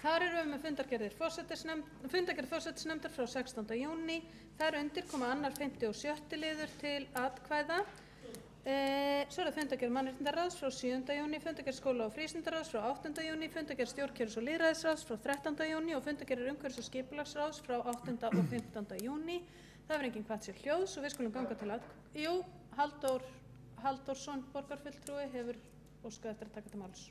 Þar erum við með fundargerð forsætisnefndar frá 16. júní. Þar undir koma 2., 5. og 6. liður til atkvæða. Svo er það fundargerð mannréttindaráðs frá 7. júní, fundargerð skóla- og frístundaráðs frá 8. júní, fundargerð stjórnkerfis- og lýðræðisráðs frá 13. júní og fundargerð umhverfis- og skipulagsráðs frá 8. og 15. júní. Það verður enginn hvatt sér hljóðs og við skulum ganga til Jú, Halldór Halldórsson, borgarfulltrúi, hefur óskað eftir að taka til máls.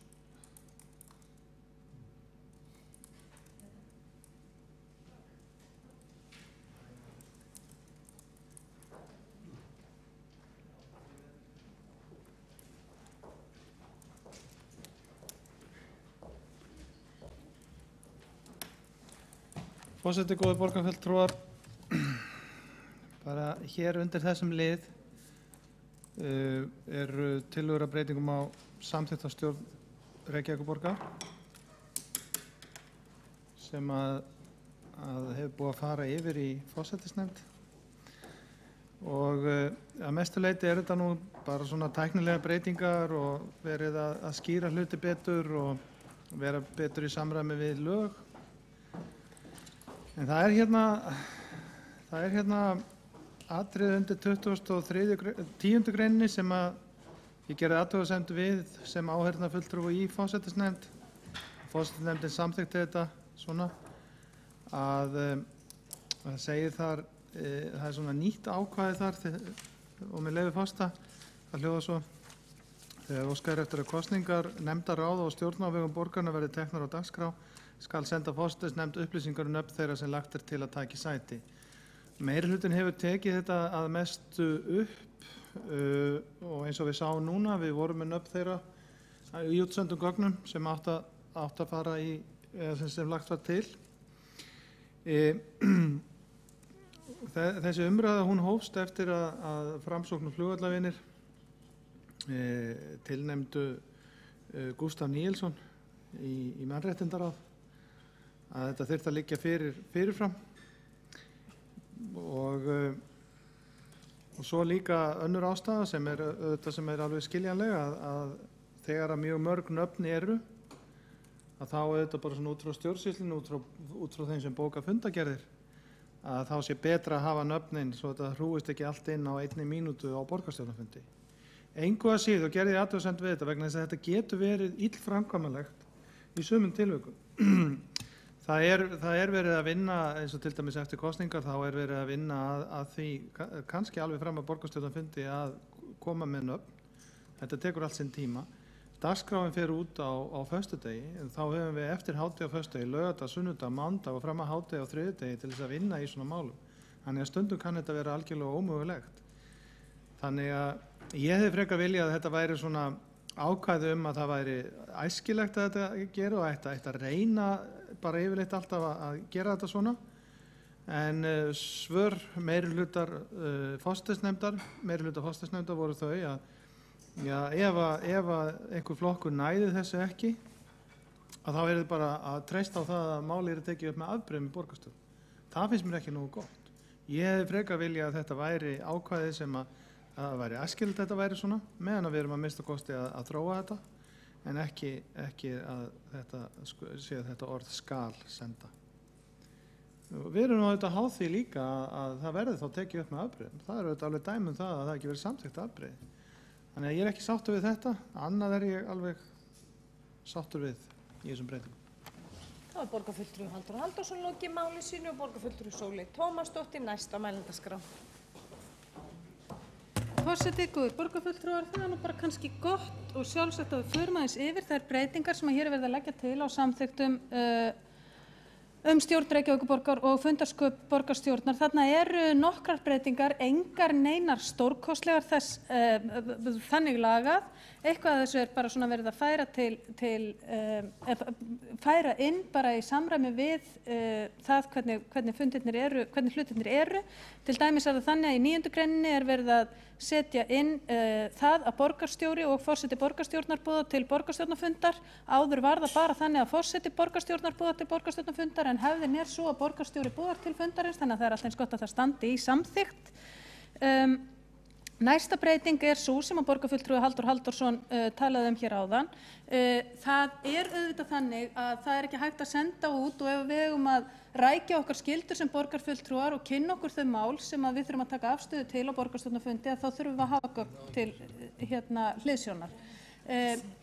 Forseti, góðir borgarfulltrúar, bara hér undir þessum lið eru tillögur að breytingum á samþykktarstjórn Reykjavíkurborgar sem að hefur búið að fara yfir í forsætisnefnd og að mestu leyti er þetta nú bara svona tæknilega breytingar og verið að skýra hluti betur og vera betur í samræmi við lög. En það er hérna atriði undir 10. greininni sem að ég gerði athugasemd við sem áheyrnarfulltrúi í forsætisnefnd. Forsætisnefndin samþykkti þetta svona að það segir þar, það er svona nýtt ákvæði þar og með leyfi forseta, það hljóðar svo: þegar óskað er eftir að kosningar, nefndaráð og stjórn á vegum borgarna verði teknar á dagskrá, skal senda forsætisnefnd upplýsingar nöfn þeirra sem lagt er til að taki sæti. Meirihlutin hefur tekið þetta að mestu upp og eins og við sáum núna, við vorum með nöfn þeirra í útsendum gögnum sem átt að fara í, sem lagt var til. Þessi umræða hún hófst eftir að Framsókn og flugvallavinir tilnefndu Gústaf Níelsson í mannréttindaráð, að þetta þyrfti að liggja fyrirfram og svo líka önnur ástæða sem er alveg skiljanlega að þegar að mjög mörg nöfn eru að þá auðvitað bara svona út frá stjórnsýslunni, út frá þeim sem bóka fundargerðir, að þá sé betra að hafa nöfnin svo þetta hrúist ekki allt inn á 1 mínútu á borgarstjórnarfundi. Engu að síður og gerði athugasemd við þetta vegna þess að þetta getur verið illframkvæmanlegt í sumum tilvikum. Það er verið að vinna, eins og til dæmis eftir kosningar, þá er verið að vinna að því, kannski alveg fram að borgarstjórnarfundi, að koma með nöfn. Þetta tekur allt sinn tíma. Dagskráin fer út á föstudegi, en þá höfum við eftir hádegi á föstudegi, laugardag, sunnudag, mánudag og fram að hádegi á þriðjudegi til þess að vinna í svona málum. Þannig að stundum kann þetta vera algjörlega ómögulegt. Þannig að ég hefði frekar viljað að þetta væri svona ákvæði að það væri æskilegt að þetta gera og ætti að reyna bara yfirleitt alltaf að gera þetta svona, en svör meirihluta forsætisnefndar voru þau að ef einhver flokkur næði þessu ekki, að þá er þetta bara að treysta á það að málið er tekið upp með afbrigðum í borgarstjórn. Það finnst mér ekki nógu gott. Ég hefði frekar viljað að þetta væri ákvæði sem að það væri æskilegt að þetta væri svona, meðan að við erum að minnsta kosti að þróa þetta, en ekki að þetta orð skal senda. Við erum nú auðvitað háð því líka að það verði þá tekið upp með afbrigðum. Það er auðvitað alveg dæmi það að það ekki verið samþykkt afbrigði. Þannig að ég er ekki sáttur við þetta, annað er ég alveg sáttur við í þessum breytingum. Það var borgarfulltrúi Halldór Halldórsson lokið máli sínu og borgarfulltrúi Sóley Tómasdóttir næst á mælendaskrá. Forseti, góðir borgarfulltrúar, það er nú bara kannski gott og sjálfsagt að við förum aðeins yfir þær breytingar sem hér er verið að leggja til á samþykktum stjórn Reykjavíkurborgar og fundarsköp borgarstjórnar. Þarna eru nokkrar breytingar, engar neinar stórkostlegar þess þannig lagað. Eitthvað af þessu er bara svona verið að færa inn bara í samræmi við það hvernig hlutirnir eru. Til dæmis er það þannig að í 9. greininni er verið að setja inn það að borgarstjóri og forseti borgarstjórnar boða til borgarstjórnarfundar. Áður var það bara þannig að forseti borgarstjórnar boða til borgarstjórnarfundar, en hefðin er svo að borgarstjóri boðar til fundarins, þannig að það er alltaf eins gott að það standi í samþykkt. Næsta breyting sú sem að borgarfulltrúi Halldór Halldórsson talaði hér áðan. Það auðvitað þannig að það ekki hægt að senda út og ef við eigum að rækja okkar skyldur sem borgarfulltrúar og kynna okkur þau mál sem að við þurfum að taka afstöðu til á borgarstjórnarfundi að þá þurfum við að hafa gögn til hliðsjónar.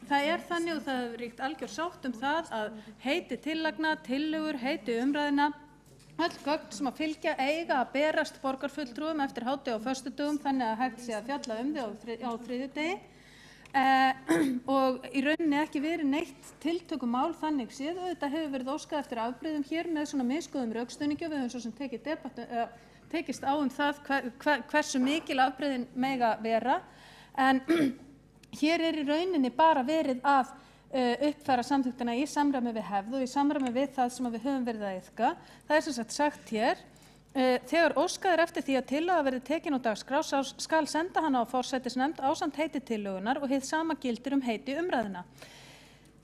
Það þannig og það hefur ríkt algjör sátt það að heiti tillagna, tillögur, heiti umræðina, öll gögn sem að fylgja eiga að berast borgarfulltrúum eftir hádegi á föstudögum þannig að hægt sé að fjalla þau á þriðjudegi og í rauninni ekki verið neitt tiltökumál þannig séð. Auðvitað hefur verið óskað eftir afbrigðum hér með svona misgóðum rökstuðningi og við höfum svo sem tekist á það hversu mikil afbrigðin mega vera en hér í rauninni bara verið að uppfæra samþykktina í samræmi við hefð og í samræmi við það sem við höfum verið að iðka. Það sem sagt hér, þegar óskað eftir því að tillaga verði tekin á dagskrá skal senda hana á forsætisnefnd ásamt heiti tillögunnar og hið sama gildir heiti umræðuna.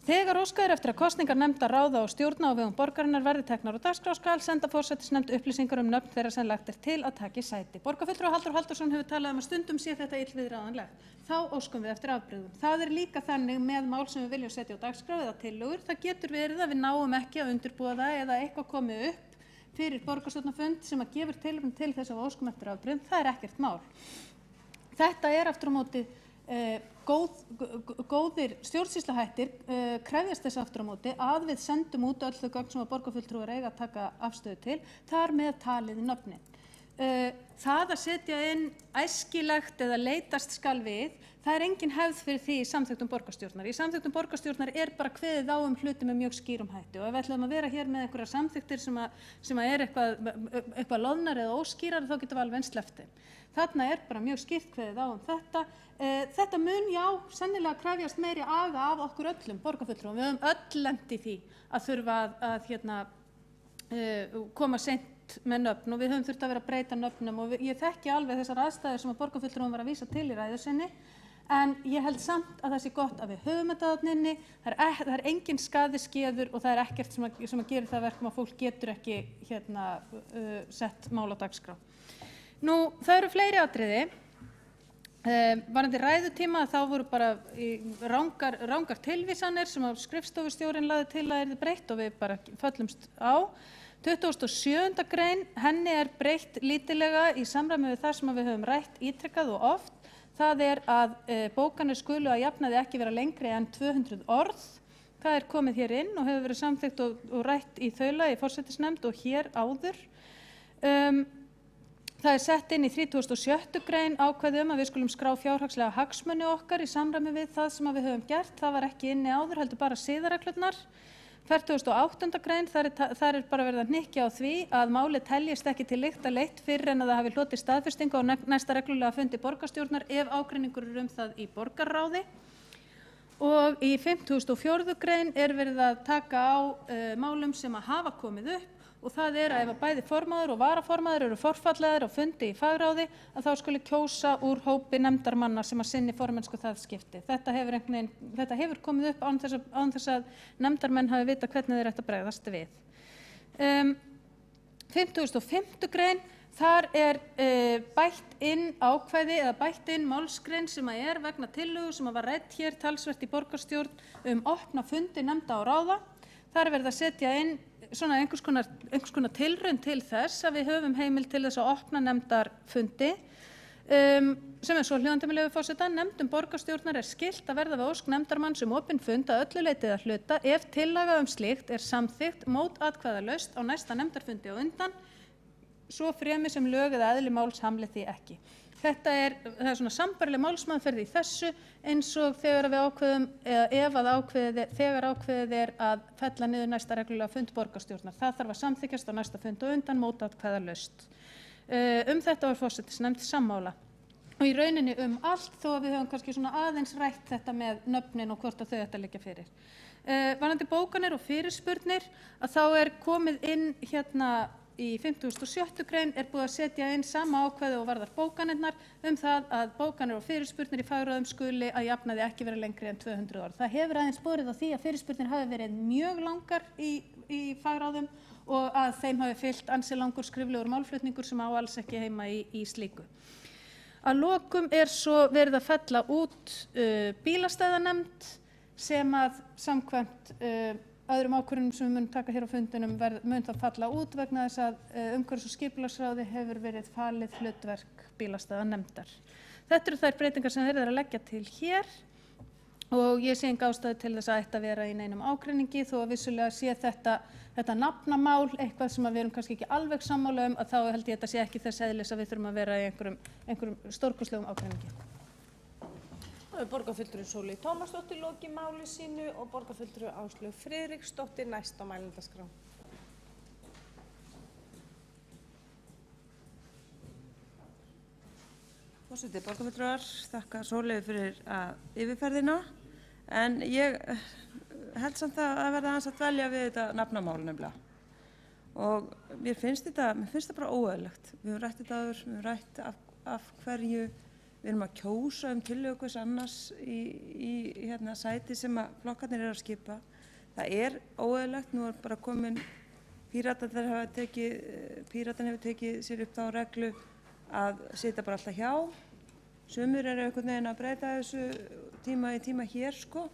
Þegar óskað eftir að kosningar nefndar ráða og stjórna á vegum borgarinnar verði teknar á dagskrá skal senda forsætisnefnd upplýsingar nöfn þeirra sem lagt til að taki sæti. Borgarfulltrúi Halldór Halldórsson hefur talað að stundum sé þetta illviðráðanlegt. Þá óskum við eftir afbrigðum. Það líka þannig með mál sem við viljum setja á dagskrá eða tillögur. Það getur verið að við náum ekki að undirbúa það eða eitthvað komið upp fyrir borgarstjórnarfund sem að gefur tilefni til þess að við óskum eftir afbrigðum. Það ekkert mál. Þetta aftur á móti góðir stjórnsýsluhættir krefjast þess aftur á móti að við sendum út öll þau gögn sem að borgarfulltrúar eiga að taka afstöðu til, þar með talið nöfnin. Það að setja inn æskilegt eða leitast skal við, það engin hefð fyrir því í samþykktum borgarstjórnar. Í samþykktum borgarstjórnar bara kveðið á hluti með mjög skýrum hætti og ef við ætlum að vera hér með einhverjar samþykktir sem eitthvað loðnar eða óskýrar þá getum við alveg sleppt þeim. Þarna bara mjög skýrt kveðið á þetta. Þetta mun sennilega krefjast meiri aga af okkur öllum borgarfulltrúum. Við höfum öll lent í því að þurfa að koma seint með nöfn og við höfum þurft að vera að breyta nöfnum og ég þekki alveg þessar aðstæður sem að borgarfulltrúum var að vísa til í ræðu sinni en ég held samt að það sé gott að við höfum þetta þarna inni. Það engin skaði skeður og það ekkert sem að gera það verkum að fólk getur ekki sett mál á dagskrá. Það eru fleiri atriði. Varðandi ræðutíma þá voru bara rangar tilvísanir sem að skrifstofustjórinn lagði til að yrði breytt og við bara föllumst á. 27. grein, henni breytt lítillega í samræmi við það sem við höfum rætt ítrekkað og oft. Það að bókanir skulu að jafnaði ekki vera lengri en 200 orð. Það komið hér inn og hefur verið samþykkt og rætt í þaula í forsætisnefnd og hér áður. Það sett inn í 37. grein ákvæði að við skulum skrá fjárhagslega hagsmuni okkar í samræmi við það sem við höfum gert. Það var ekki inni áður, heldur bara siðareglurnar. 48. grein, þar bara verið að hnykkja á því að málið teljist ekki til lykta leitt fyrr en að það hafi hlotið staðfestingu á næsta reglulega fundi borgarstjórnar ef ágreiningur það í borgarráði. Og í 54. grein verið að taka á málum sem að hafa komið upp og það að ef bæði formaður og varaformaður eru forfallaðir á fundi í fagráði að þá skuli kjósa úr hópi nefndarmanna sem að sinni formennsku það skipti. Þetta hefur komið upp án þess að nefndarmenn hafi vitað hvernig þeir ættu að bregðast við. 55. grein, þar bætt inn ákvæði eða bætt inn málsgrein sem að vegna tillögu sem að var rædd hér talsvert í borgarstjórn opna fundi nefnda og ráða. Þar verið að setja inn svona einhvers konar tilraun til þess að við höfum heimild til þess að opna nefndarfundi sem svo hljóðandi með leyfi forseta. Nefndum borgarstjórnar skylt að verða við ósk nefndarmanns opinn fund að öllu leyti eða hluta ef tillaga slíkt samþykkt mótatkvæðalaust á næsta nefndarfundi á undan, svo fremi sem lög eða eðli máls hamli því ekki. Það svona sambærileg málsmeðferð í þessu eins og þegar við ákveðum þegar ákveðið að fella niður næsta reglulega fund borgarstjórnar. Það þarf að samþykkjast á næsta fund og undan mótatkvæðalaust. Þetta var forsætisnefnd sammála. Og í rauninni allt þó að við höfum kannski svona aðeins rætt þetta með nöfnin og hvort að þau ættu að liggja fyrir. Varðandi bókanir og fyrirspurnir að þá komið inn í 57. grein búið að setja inn sama ákvæði og varðar bókanirnar það að bókanir og fyrirspurnir í fagráðum skuli að jafnaði ekki vera lengri en 200 orð. Það hefur aðeins borið á því að fyrirspurnir hafi verið mjög langar í fagráðum og að þeim hafi fylgt ansi langur skriflegur málflutningur sem á alls ekki heima í slíku. Að lokum svo verið að fella út bílastæðanefnd sem að samkvæmt öðrum ákvörðunum sem við munum taka hér á fundinum mun það falla út vegna þess að umhverfis- og skipulagsráði hefur verið falið hlutverk bílastæðanefndar. Þetta eru þær breytingar sem verið að leggja til hér og ég sé enga ástæðu til þess að ætti að vera í neinum ágreiningi þó að vissulega sé þetta nafnamál eitthvað sem við erum kannski ekki alveg sammála að þá held ég að þetta sé ekki þess eðlis að við þurfum að vera í einhverjum stórkostlegum ágreiningi. Borgarfulltrúi Sóley Tómasdóttir lokið máli sínu og borgarfulltrúi Áslaug Friðriksdóttir næst á mælendaskrá. Forseti, borgarfulltrúar, þakka Sóleyju fyrir yfirferðina en ég held samt að verða aðeins að dvelja við þetta nafnamál nefnilega. Og mér finnst það bara óeðlilegt. Við höfum rætt þetta áður, við höfum rætt af hverju við erum að kjósa tillögu hvers annars í sæti sem að flokkarnir eru að skipa. Það óeðlilegt, nú bara komin Píratarnir hefur tekið sér upp þá reglu að sitja bara alltaf hjá. Sumir eru einhvern veginn að breyta þessu tíma í tíma hér sko.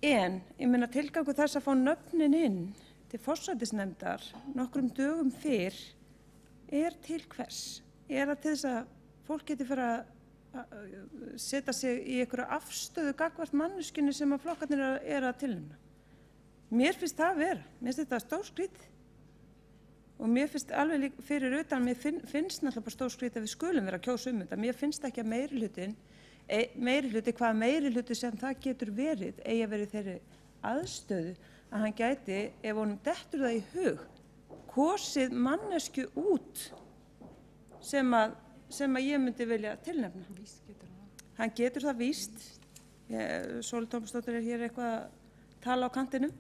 En ég meina tilgangur þess að fá nöfnin inn til forsætisnefndar nokkrum dögum fyrr til hvers? Það til þess að fólk geti fyrir að setja sig í einhverja afstöðu gagnvart manneskjunni sem að flokkarnir eru að tilnefna. Mér finnst það vera. Mér finnst þetta stórskrítið. Og mér finnst alveg fyrir utan, mér finnst náttúrulega bara stórskrítið að við skulum vera að kjósa þetta. Mér finnst ekki að meirihluti, hvað meirihluti sem það getur verið, eigi að vera í þeirri aðstöðu að hann gæti, ef honum dettur það í hug, kosið mannesku út sem að ég myndi vilja tilnefna. Hann getur það víst. Sóley Tómasdóttir hér eitthvað að tala á kantinum,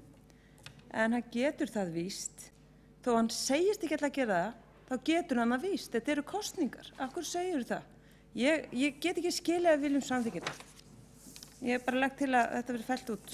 en hann getur það víst. Þó hann segist ekki alltaf að gera það, þá getur hann það víst. Þetta eru kosningar. Af hverju segir það? Ég get ekki skilið að viljum samþykkja þetta. Ég bara legg til að þetta verði fellt út.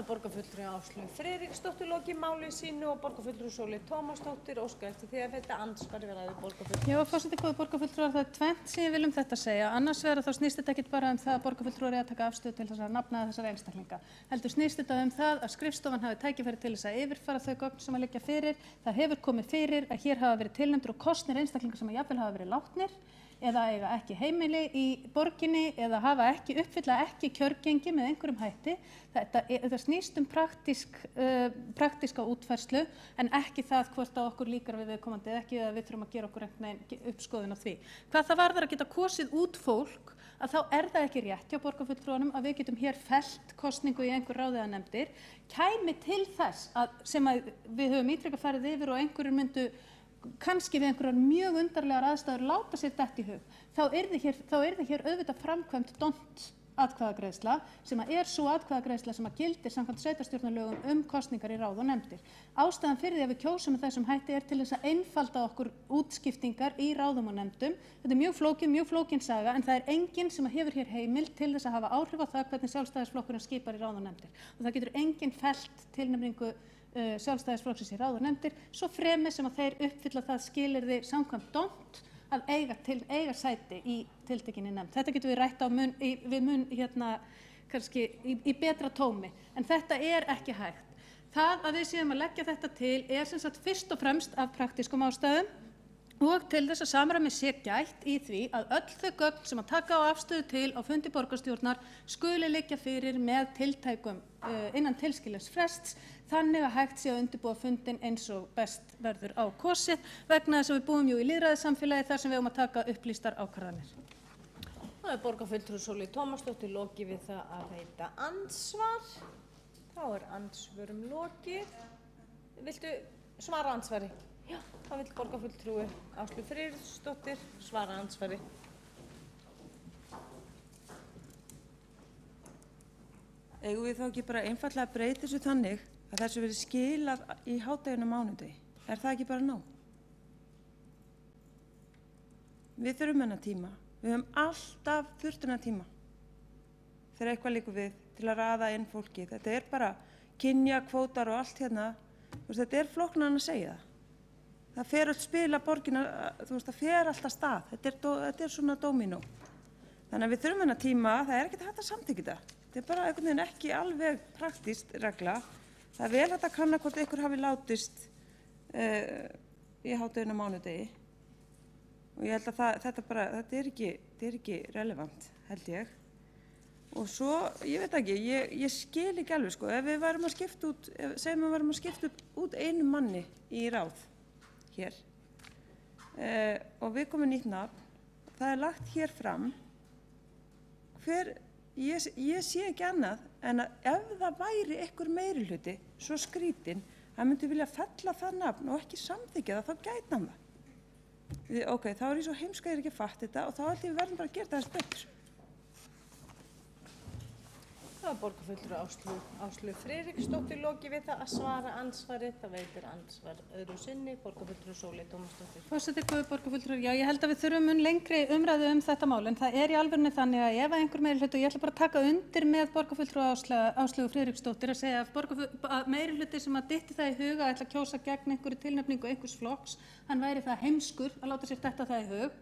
Borgarfulltrúi Áslaug Friðriksdóttir lokið máli sínu og borgarfulltrúi Sóley Tómasdóttir óska eftir því að þetta andsvari verði borgarfulltrúi. Já, forseti, góði borgarfulltrúar, það tvennt sem ég vil þetta segja. Annars vegar þá snýst þetta ekki bara það að borgarfulltrúar að taka afstöðu til þess að nafna þessara einstaklinga. Heldur snýst þetta það að skrifstofan hafi tækifæri til þess að yfirfara þau gögn sem að liggja fyrir. Það hefur komið fyrir að hér hafa verið tilnefndir og kosnir einstaklingar sem að jafnvel hafa verið látnir eða eiga ekki heimili í borginni eða uppfylla ekki kjörgengi með einhverjum hætti. Þetta snýst praktíska útfærslu en ekki það hvort að okkur líkar við viðkomandi eða ekki eða við þurfum að gera okkur einhvern veginn uppskoðun á því. Hvað það varðar að geta kosið út fólk að þá það ekki rétt hjá borgarfulltrúanum að við getum hér fellt kosningu í einhver ráðið kæmi til þess að sem að við höfum ítrekað farið yfir og einhverjum myndu kannski við einhverjar mjög undarlegar aðstæður láta sér detta í hug, þá yrði hér auðvitað framkvæmt atkvæðagreiðsla sem að sú atkvæðagreiðsla sem að gildir samkvæmt sveitarstjórnarlögum kosningar í ráð og nefndir. Ástæðan fyrir því að við kjósum með þessum hætti til þess að einfalda okkur útskiptingar í ráðum og nefndum. Þetta mjög flókin saga en það enginn sem hefur hér heimild til þess að hafa áhrif á það hvernig Sjálfstæðisflokkurinn skipar í ráð og nefndir. Og það getur enginn fellt tilnefningu Sjálfstæðisflokksins í ráð og nefndir svo fremi sem að þeir uppfylla það skilyrði samkvæmt dómt að eiga sæti í tiltekinni nefnd. Þetta getum við rætt á kannski í betra tómi, en þetta ekki hægt. Það að við séum að leggja þetta til sem sagt fyrst og fremst af praktískum ástæðum og til þess að samræmi sé gætt í því að öll þau gögn sem að taka á afstöðu til á fundi borgarstjórnar skuli liggja fyrir með tiltækum innan tilskilins frests þannig að hægt sé að undirbúa fundinn eins og best verður á kosið vegna þess að við búum í lýðræðissamfélagi þar sem við eigum að taka upplýstar ákvarðanir. Það borgarfulltrúi Sóley Tómasdóttir lokið við það að veita andsvar. Þá andsvörum lokið. Viltu svara andsvari? Já, þá vill borgarfulltrúi Áslaug Friðriksdóttir svara andsvari. Eigum við þá ekki bara einfaldlega að breyta þessu þannig að þessu verið skilað í hádeginu mánudegi? Það ekki bara nóg? Við þurfum þennan tíma. Við höfum alltaf þurft þennan tíma þegar eitthvað liggur við til að raða inn fólki. Þetta bara kynjakvótar og allt hérna. Þetta flóknara en að segja það. það fer öll spila borgina, þú veist, það fer alltaf stað, þetta svona dómínó. Þannig að við þurfum þennan tíma, það ekki hægt að samþykkja þetta. Þetta bara einhvern veginn ekki alveg praktískt regla. Það vel hægt að kanna hvort ykkur hafi látist í hádeginu á mánudegi. Og ég held að þetta ekki relevant, held ég. Og svo, ég veit ekki, ég skil ekki alveg, sko, ef við værum að skipta út, segjum við værum að skipta út einum manni í ráð hér og við komum nýtt nafn, það lagt hér fram, ég sé ekki annað en að ef það væri einhver meirihluti, svo skrítinn, hann myndi vilja fella það nafn og ekki samþykkja það, þá gæti hann það. Ok, þá ég svo heimska ég ekki að fatta þetta og þá held ég við verðum bara að gera það betur. Það var borgarfulltrúi Áslaugu Friðriksdóttir lokið við það að svara andsvari. Það veitir andsvar öðru sinni. Borgarfulltrúi Sóley Tómasdóttir. Forseti, góður borgarfulltrúi, já, ég held að við þurfum lengri umræðu þetta mál, en það í alvörunni þannig að ef einhver meirihluti, og ég ætla bara að taka undir með borgarfulltrúi Áslaugu Friðriksdóttir að segja að meirihluti sem að dytti það í huga ætla að kjósa gegn einhverju tilnefningu einhvers flokks, hann væri það heimskur að láta sér detta það í hug,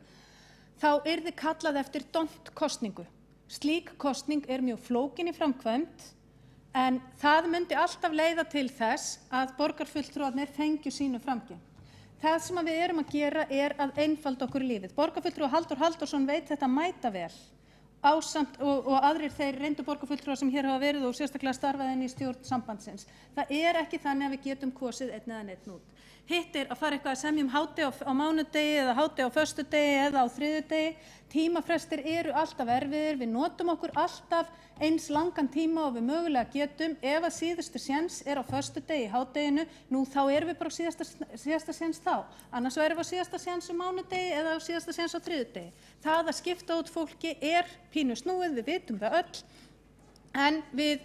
þá yrði kallað eftir kosningu. Slík kosning mjög flókin í framkvæmd en það myndi alltaf leiða til þess að borgarfulltrúarnir fengju sínu framgengt. Það sem við erum að gera að einfalda okkur lífið. Borgarfulltrúi Halldór Halldórsson veit þetta mæta vel ásamt og aðrir þeir reyndu borgarfulltrúar sem hér hafa verið og sérstaklega starfað inn í stjórn sambandsins. Það ekki þannig að við getum kosið einn eða neitt út. Hitt að fara eitthvað að semja hádegi á mánudegi eða hádegi á föstudegi eða á þriðjudegi. Tímafrestir alltaf erfiðir, við notum okkur alltaf eins langan tíma og við mögulega getum. Ef að síðustu séns á föstudegi í hádeginu, þá erum við bara á síðasta séns þá. Annars verðum við á síðasta séns á mánudegi eða á síðasta séns á þriðjudegi. Það að skipta út fólki pínu snúið, við vitum það öll. En við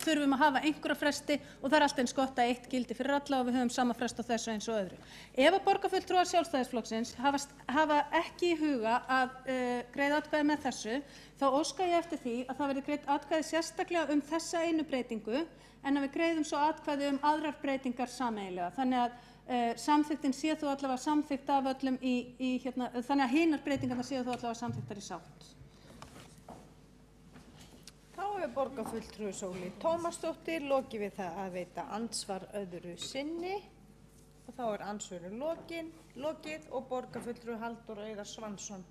þurfum að hafa einhverja fresti og það alltaf eins gott að eitt gildi fyrir alla og við höfum sama frest á þessu eins og öðru. Ef að borgarfulltrúar Sjálfstæðisflokksins hafa ekki í huga að greiða atkvæði með þessu, þá óska ég eftir því að það verði greitt atkvæði sérstaklega þessa einu breytingu en að við greiðum svo atkvæði aðrar breytingar sameiginlega. Þannig að samþykktin sé þó allavega samþykkt af öllum þannig að hinar breytingarnar séu þó allavega samþykktar í sátt. Þá borgarfulltrúi Sóley Tómasdóttir lokið við það að veita andsvar öðru sinni og þá andsvörum lokið og borgarfulltrúi Halldór Auðar Svansson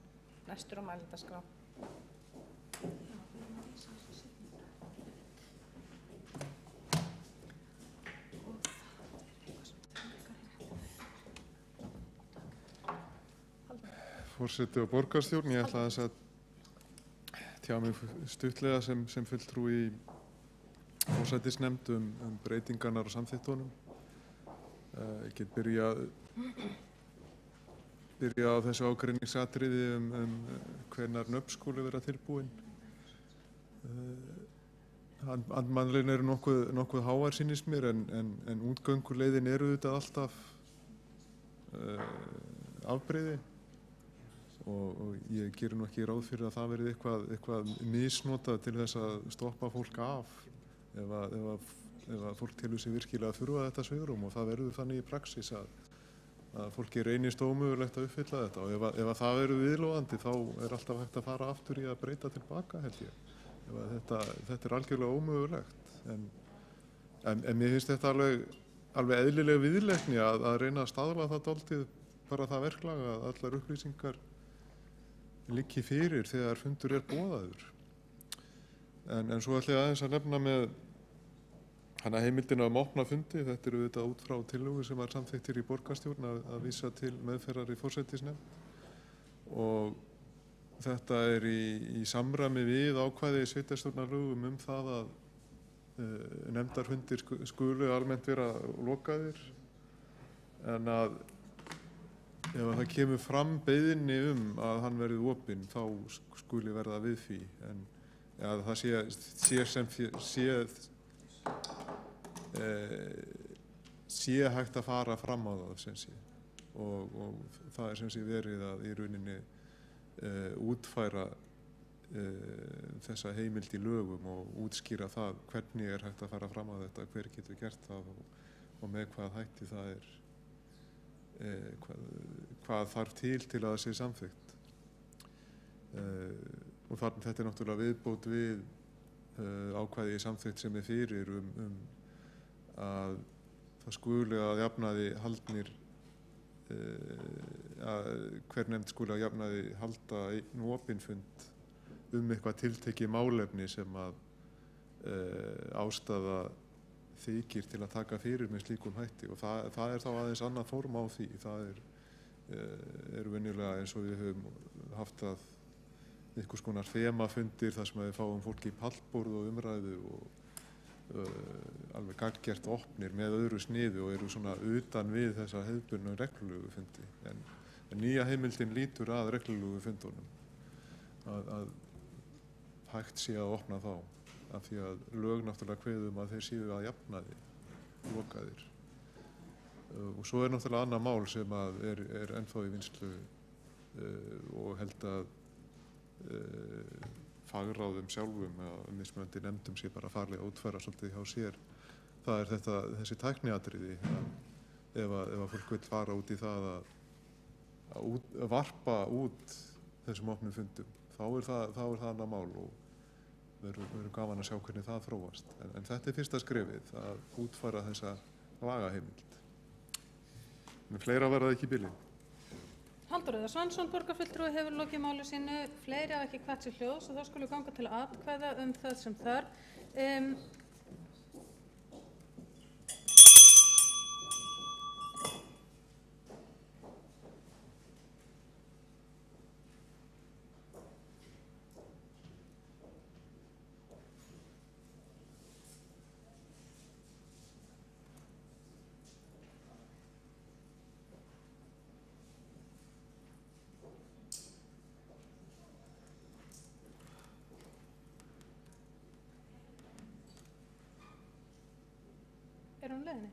næstur á mælendaskrá. Forseti og borgarstjórn, ég ætla að tjá mig stuttlega sem fulltrúi í forsætisnefnd breytingarnar og samþykktunum. Ég get byrjað á þessu ágreiningsatriði hvenær nöfn skuli vera tilbúin. Andmæli eru nokkuð háar sýnist mér en útgönguleiðin eru auðvitað alltaf afbrigði. Og ég geri nú ekki ráð fyrir að það verði eitthvað misnotað til þess að stoppa fólk af ef fólk telur sig virkilega að þurfa þetta svigrúm og það verður þannig í praxís að fólki reynist ómögulegt að uppfylla þetta og ef það verður viðlóðandi þá alltaf hægt að fara aftur í að breyta tilbaka held ég. Þetta algjörlega ómögulegt en mér finnst þetta alveg eðlileg viðleitni að reyna að staðla það dálítið bara það verklag að allar upplýsingar liggi fyrir þegar fundur boðaður. En svo ætla ég aðeins að nefna með heimildina opna fundi. Þetta eru auðvitað út frá tillögu sem var samþykktir í borgarstjórn að vísa til meðferðar í forsætisnefnd og þetta í samræmi við ákvæði í sveitarstjórnarlögum það að nefndarfundir skulu almennt vera lokaðir en að ef það kemur fram beiðni að hann verði opinn þá skuli verða við því en það sé hægt að fara fram á það sem sé og það sem sé verið að í rauninni útfæra þessa heimild í lögum og útskýra það hvernig hægt að fara fram á þetta, hver getur gert það og með hvað hætti það hvað þarf til að það sé samþykkt. Og þetta náttúrulega viðbót við ákvæði í samþykkt sem fyrir að það skuli að jafnaði haldnir hver nefnd skuli að jafnaði halda einn opinn fund eitthvað tiltekið málefni sem að ástæða þykir til að taka fyrir með slíkum hætti og það þá aðeins annað form á því. Það er venjulega eins og við höfum haft að einhvers konar þemafundir þar sem við fáum fólki í pallborð og umræðu og alveg gagngert opnir með öðru sniði og eru svona utan við þessa hefðbundnu reglulegu fundi. En nýja heimildin lítur að reglulegu fundunum að hægt sé að opna þá af því að lög náttúrulega kveðum að þeir séu að jafnaði lokaðir. Og svo náttúrulega annað mál sem að er ennþá í vinnslu og held að fagráðum sjálfum eða mismunandi nefndum sé bara farlega að útfæra svolítið hjá sér. Það er þessi tækniatriði ef að fólk vill fara út í það að varpa út þessum opnum fundum, þá er það annað mál og verður gaman að sjá hvernig það þróast. En þetta er fyrsta skrefið, að útfæra þessa lagaheimild. En fleira verða ekki í bili. Halldór Auðar Svansson, borgarfulltrúi, hefur lokið máli sínu. Fleiri hafa ekki kvætt sér hljóðs og þá skulum við ganga til atkvæða það sem þarf. Er hún leiðinni?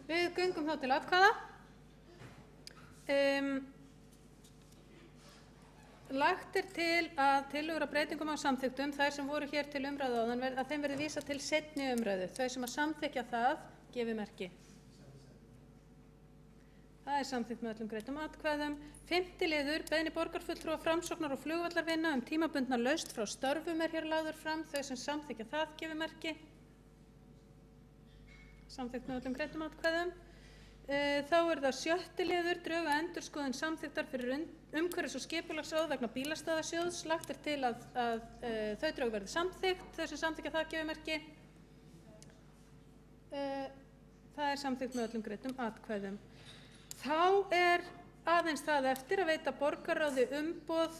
Við göngum þá til atkvæða. Lagt er til að tillögur að breytingum á samþykktum, þær sem voru hér til umræðu áðan, að þeim verði vísað til seinni umræðu. Þau sem að samþykkja það, gefi merki. Það er samþykkt með öllum greiddum atkvæðum. 5. liður, beiðni borgarfulltrúa Framsóknar og flugvallarvinna tímabundna lausn frá störfum er hér lagður fram. Þau sem samþykkja það, gefi merki. Samþykkt með öllum greiddum atkvæðum. Þá er það 7. liður, drög að endurskoðun samþykktar fyrir umhverfis- og skipulagsráð vegna bílastæðasjóðs. Lagt er til að þau drög verði samþykkt. Þau sem samþykkja það, gefi merki. Það er samþykkt með öllum greiddum atkvæðum. Þá er aðeins það eftir að veita borgarráði umboð